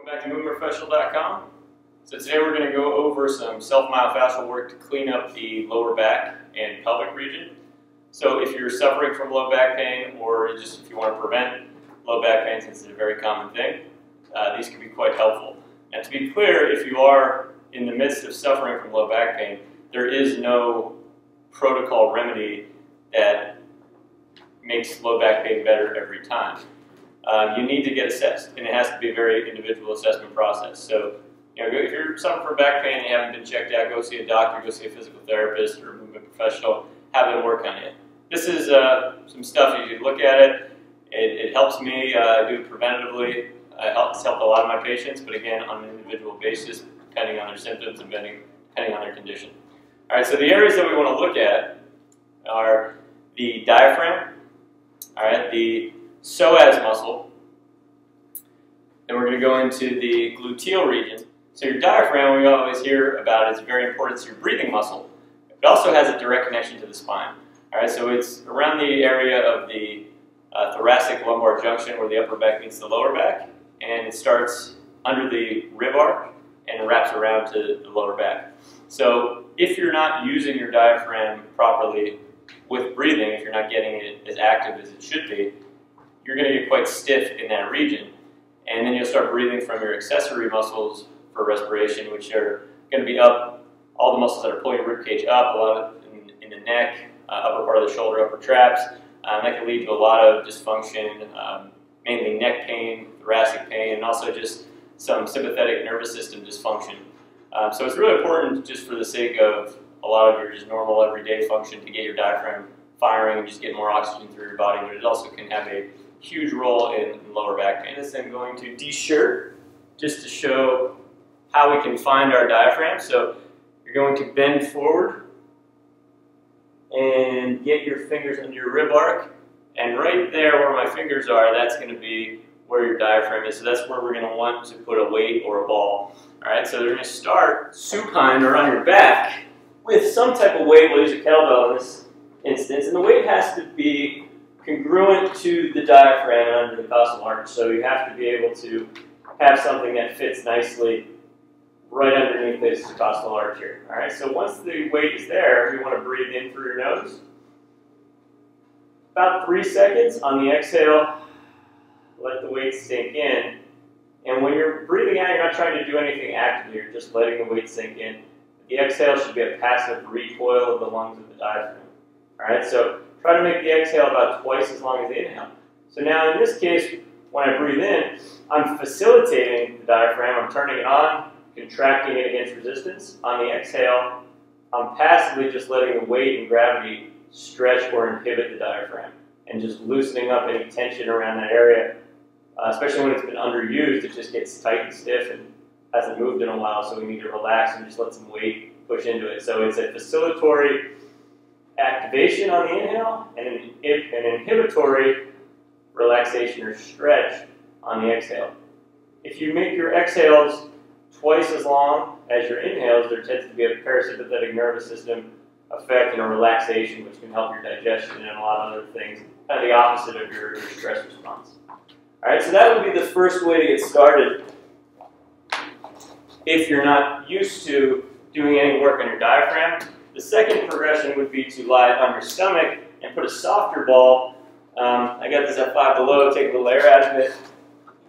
Welcome back to myofascial.com. So today we're going to go over some self-myofascial work to clean up the lower back and pelvic region. So if you're suffering from low back pain, or just if you want to prevent low back pain, since it's a very common thing, these can be quite helpful. And to be clear, if you are in the midst of suffering from low back pain, there is no protocol remedy that makes low back pain better every time. You need to get assessed, and it has to be a very individual assessment process. So, if you're suffering from back pain and you haven't been checked out, go see a doctor, go see a physical therapist or a movement professional, have them work on you. This is some stuff you can look at it. It helps me do it preventatively. It's helped a lot of my patients, but again, on an individual basis, depending on their symptoms and depending on their condition. All right, so the areas that we want to look at are the diaphragm, all right, the Psoas muscle, then we're going to go into the gluteal region. So your diaphragm, we always hear about, is very important. It's your breathing muscle. It also has a direct connection to the spine. All right, so it's around the area of the thoracic lumbar junction where the upper back meets the lower back, and it starts under the rib arc and wraps around to the lower back. So if you're not using your diaphragm properly with breathing, if you're not getting it as active as it should be, you're going to get quite stiff in that region. And then you'll start breathing from your accessory muscles for respiration, which are going to be up, all the muscles that are pulling your rib cage up, a lot of in the neck, upper part of the shoulder, upper traps. That can lead to a lot of dysfunction, mainly neck pain, thoracic pain, and also just some sympathetic nervous system dysfunction. So it's really important, just for the sake of a lot of your just normal everyday function, to get your diaphragm firing and just get more oxygen through your body, but it also can have a huge role in lower back pain. This I'm going to de-shirt just to show how we can find our diaphragm. So you're going to bend forward and get your fingers under your rib arc, and right there where my fingers are, that's going to be where your diaphragm is. So that's where we're going to want to put a weight or a ball. All right, so they're going to start supine or on your back with some type of weight. We'll use a kettlebell in this instance, and the weight has to be congruent to the diaphragm and under the costal arch. So you have to be able to have something that fits nicely right underneath this costal arch here. All right, so once the weight is there, you want to breathe in through your nose. About 3 seconds. On the exhale, let the weight sink in. And when you're breathing out, you're not trying to do anything actively. You're just letting the weight sink in. The exhale should be a passive recoil of the lungs of the diaphragm. All right, so try to make the exhale about twice as long as the inhale. So now in this case, when I breathe in, I'm facilitating the diaphragm. I'm turning it on, contracting it against resistance. On the exhale, I'm passively just letting the weight and gravity stretch or inhibit the diaphragm and just loosening up any tension around that area. Especially when it's been underused, it just gets tight and stiff and hasn't moved in a while, so we need to relax and just let some weight push into it. So it's a facilitatory activation on the inhale and an inhibitory relaxation or stretch on the exhale. If you make your exhales twice as long as your inhales, there tends to be a parasympathetic nervous system effect and a relaxation, which can help your digestion and a lot of other things, kind of the opposite of your stress response. All right, so that would be the first way to get started if you're not used to doing any work on your diaphragm. The second progression would be to lie on your stomach and put a softer ball. I got this at 5 below, take a little air out of it.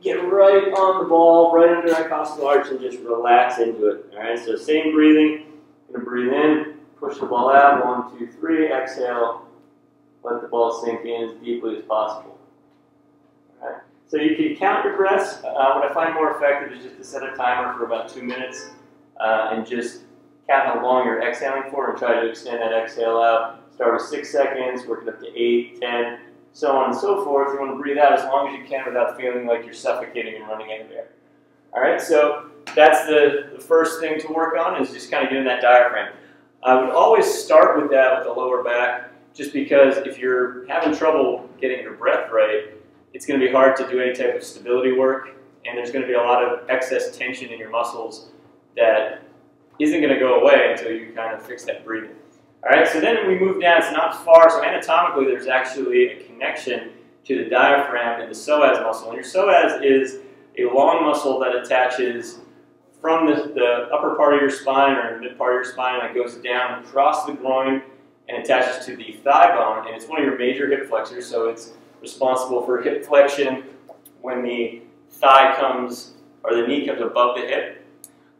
Get right on the ball, right under that costal arch, and just relax into it. All right, so same breathing. I'm going to breathe in, push the ball out, 1, 2, 3, exhale. Let the ball sink in as deeply as possible. All right. So you can count your breaths. What I find more effective is just to set a timer for about 2 minutes and just count how long you're exhaling for and try to extend that exhale out. Start with 6 seconds, work it up to 8, 10, so on and so forth. You want to breathe out as long as you can without feeling like you're suffocating and running out of air. All right, so that's the first thing to work on, is just kind of getting that diaphragm. I would always start with that with the lower back, just because if you're having trouble getting your breath right, it's going to be hard to do any type of stability work, and there's going to be a lot of excess tension in your muscles that isn't going to go away until you kind of fix that breathing. All right, so then we move down. It's not far, so anatomically there's actually a connection to the diaphragm and the psoas muscle. And your psoas is a long muscle that attaches from the upper part of your spine or the mid part of your spine that goes down across the groin and attaches to the thigh bone, and it's one of your major hip flexors, so it's responsible for hip flexion when the thigh comes, or the knee comes above the hip.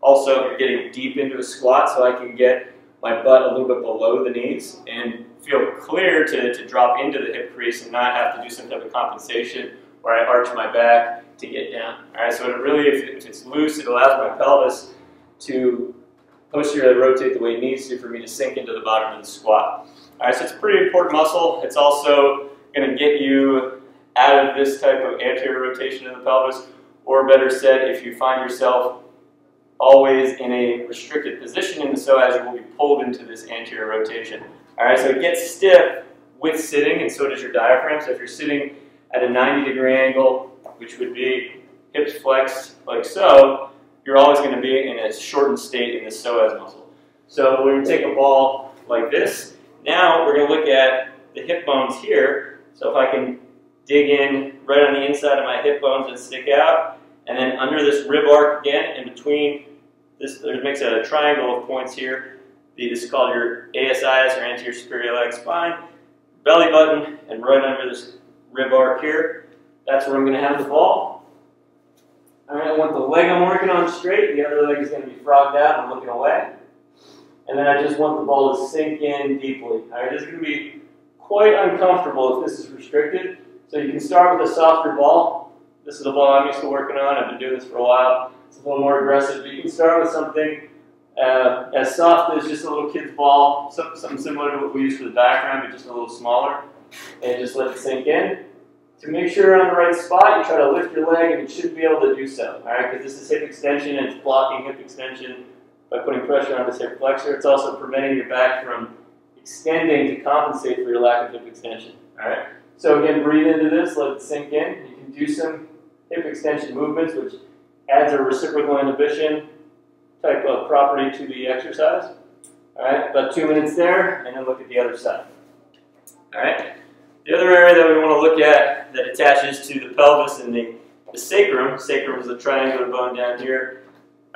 Also, if you're getting deep into a squat, so I can get my butt a little bit below the knees and feel clear to drop into the hip crease and not have to do some type of compensation where I arch my back to get down. All right, so it really, if it's loose, it allows my pelvis to posteriorly rotate the way it needs to for me to sink into the bottom of the squat. All right, so it's a pretty important muscle. It's also going to get you out of this type of anterior rotation of the pelvis, or better said, if you find yourself always in a restricted position in the psoas, you will be pulled into this anterior rotation. All right, so it gets stiff with sitting, and so does your diaphragm. So if you're sitting at a 90-degree angle, which would be hips flexed like so, you're always going to be in a shortened state in the psoas muscle. So we're going to take a ball like this. Now we're going to look at the hip bones here. So if I can dig in right on the inside of my hip bones and stick out, and then under this rib arc again, in between this, it makes a triangle of points here. This is called your ASIS, or anterior superior iliac spine, belly button, and right under this rib arc here. That's where I'm going to have the ball. All right, I want the leg I'm working on straight. The other leg is going to be frogged out. I'm looking away. And then I just want the ball to sink in deeply. All right, this is going to be quite uncomfortable if this is restricted. So you can start with a softer ball. This is the ball I'm used to working on. I've been doing this for a while. It's a little more aggressive, but you can start with something as soft as just a little kid's ball, something similar to what we use for the diaphragm, but just a little smaller, and just let it sink in. To make sure you're on the right spot, you try to lift your leg, and you should be able to do so, all right? Because this is hip extension, and it's blocking hip extension by putting pressure on this hip flexor. It's also preventing your back from extending to compensate for your lack of hip extension, all right? So again, breathe into this, let it sink in. You can do some hip extension movements, which adds a reciprocal inhibition type of property to the exercise. All right, about 2 minutes there, and then look at the other side. All right, the other area that we want to look at that attaches to the pelvis and the sacrum. Sacrum is the triangular bone down here.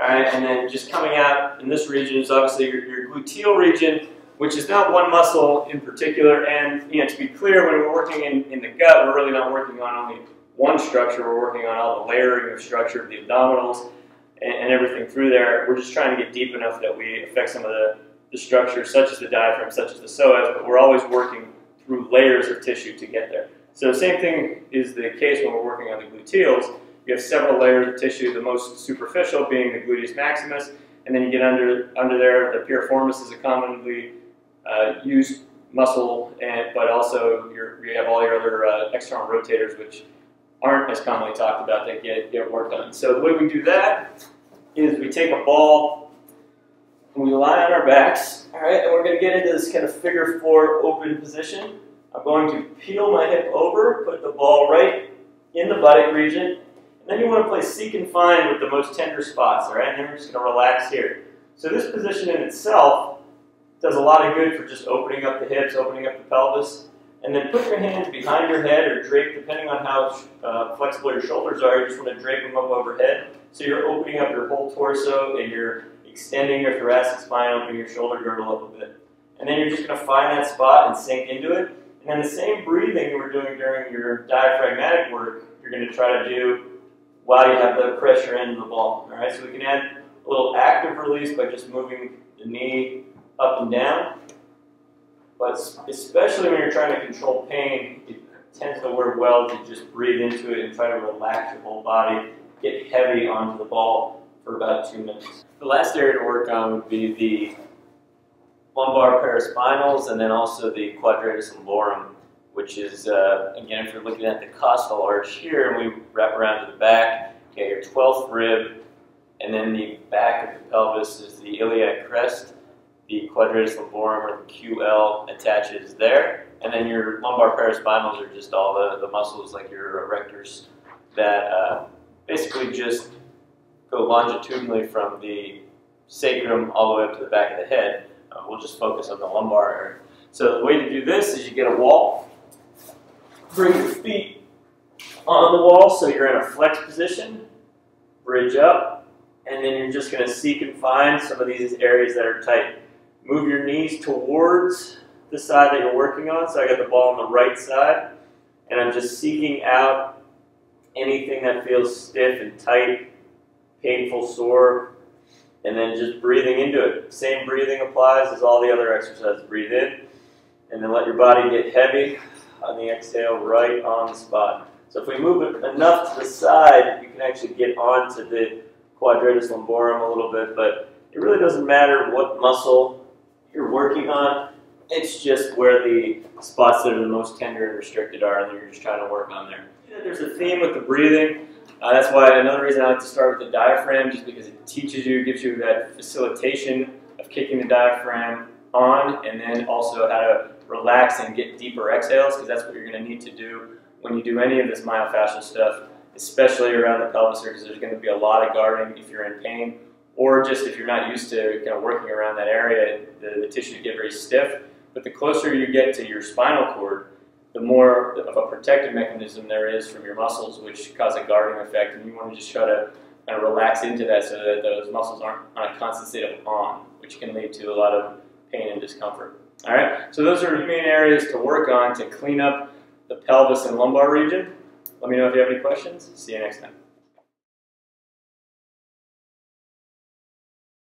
All right, and then just coming out in this region is obviously your gluteal region, which is not one muscle in particular. And to be clear, when we're working in the gut, we're really not working on only one structure. We're working on all the layering of structure of the abdominals and everything through there. We're just trying to get deep enough that we affect some of the structures, such as the diaphragm, such as the psoas, but we're always working through layers of tissue to get there. So the same thing is the case when we're working on the gluteals. You have several layers of tissue, the most superficial being the gluteus maximus, and then you get under there. The piriformis is a commonly used muscle, but also you have all your other external rotators, which aren't as commonly talked about, that get work done. So the way we do that is we take a ball and we lie on our backs, all right, and we're going to get into this kind of figure 4 open position. I'm going to peel my hip over, put the ball right in the buttock region, and then you want to play seek and find with the most tender spots, all right, and then we're just going to relax here. So this position in itself does a lot of good for just opening up the hips, opening up the pelvis. And then put your hands behind your head or drape, depending on how flexible your shoulders are. You just want to drape them up overhead. So you're opening up your whole torso and you're extending your thoracic spine, opening your shoulder girdle up a bit. And then you're just going to find that spot and sink into it. And then the same breathing you were doing during your diaphragmatic work, you're going to try to do while you have the pressure into the ball. All right, so we can add a little active release by just moving the knee up and down. But especially when you're trying to control pain, it tends to work well to just breathe into it and try to relax your whole body, get heavy onto the ball for about 2 minutes. The last area to work on would be the lumbar paraspinals and then also the quadratus lumborum, which is, again, if you're looking at the costal arch here and we wrap around to the back, you got your 12th rib, and then the back of the pelvis is the iliac crest. The quadratus lumborum, or the QL, attaches there, and then your lumbar paraspinals are just all the muscles like your erectors that basically just go longitudinally from the sacrum all the way up to the back of the head. We'll just focus on the lumbar area. So the way to do this is you get a wall, bring your feet on the wall so you're in a flex position, bridge up, and then you're just going to seek and find some of these areas that are tight. Move your knees towards the side that you're working on. So I got the ball on the right side, and I'm just seeking out anything that feels stiff and tight, painful, sore, and then just breathing into it. Same breathing applies as all the other exercises. Breathe in, and then let your body get heavy on the exhale right on the spot. So if we move it enough to the side, you can actually get onto the quadratus lumborum a little bit, but it really doesn't matter what muscle you're working on. It's just where the spots that are the most tender and restricted are, and then you're just trying to work on there. There's a theme with the breathing. That's why another reason I like to start with the diaphragm, just because it teaches you, gives you that facilitation of kicking the diaphragm on, and then also how to relax and get deeper exhales, because that's what you're going to need to do when you do any of this myofascial stuff, especially around the pelvis, because there's going to be a lot of guarding if you're in pain, or just if you're not used to kind of working around that area, the tissue get very stiff. But the closer you get to your spinal cord, the more of a protective mechanism there is from your muscles, which cause a guarding effect, and you want to just try to kind of relax into that so that those muscles aren't on a constant state of on, which can lead to a lot of pain and discomfort. All right, so those are the main areas to work on to clean up the pelvis and lumbar region. Let me know if you have any questions. See you next time.